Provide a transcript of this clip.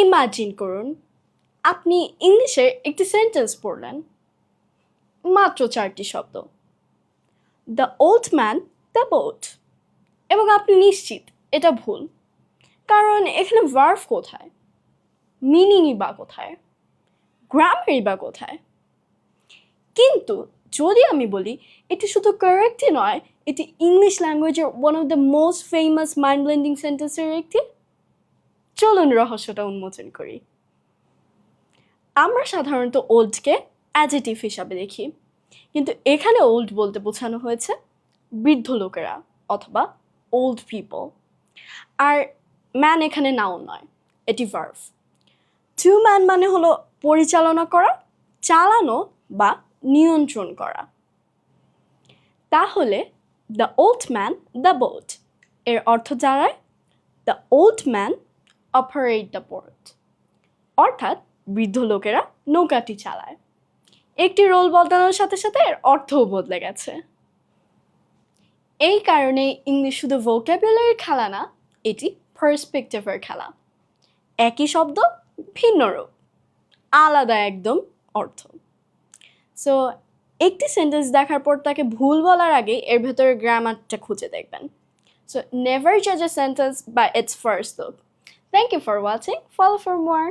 Imagine করুন আপনি ইংলিশে একটি সেন্টেন্স পড়লেন, মাত্র 4টি শব্দ, the old man the boat, এবং আপনি নিশ্চিত এটা ভুল, কারণ এখানে ভার্ব কোথায়, মিনিংই বা কোথায়, গ্রামারই বা কোথায়। কিন্তু যদি আমি বলি এটি শুধু কারেক্টই নয়, এটি ইংলিশ ল্যাঙ্গুয়েজের one of the most famous mind blending সেন্টেন্সের একটি, চলুন রহস্যটা উন্মোচন করি। আমরা সাধারণত ওল্ডকে অ্যাডজেক্টিভ হিসাবে দেখি, কিন্তু এখানে ওল্ড বলতে বোঝানো হয়েছে বৃদ্ধ লোকেরা অথবা ওল্ড পিপল। আর ম্যান এখানে নাউন নয়, এটি ভার্ব। টু ম্যান মানে হলো পরিচালনা করা, চালানো বা নিয়ন্ত্রণ করা। তাহলে the old man the boat এর অর্থ দাঁড়ায় the old man operate the boat, অর্থাৎ বৃদ্ধ লোকেরা নৌকাটি চালায়। একটি রোল বদলানোর সাথে সাথে এর অর্থও বদলে গেছে। এই কারণে ইংলিশ শুধু ভোকাবুলারির খেলা না, এটি পার্সপেক্টিভের খেলা। একই শব্দ ভিন্ন রূপ, আলাদা একদম অর্থ। সো একটি সেন্টেন্স দেখার পর তাকে ভুল বলার আগে এর ভেতরে গ্রামারটা খুঁজে দেখবেন। সো নেভার জাজ a sentence by its first look. Thank you for watching. Follow for more.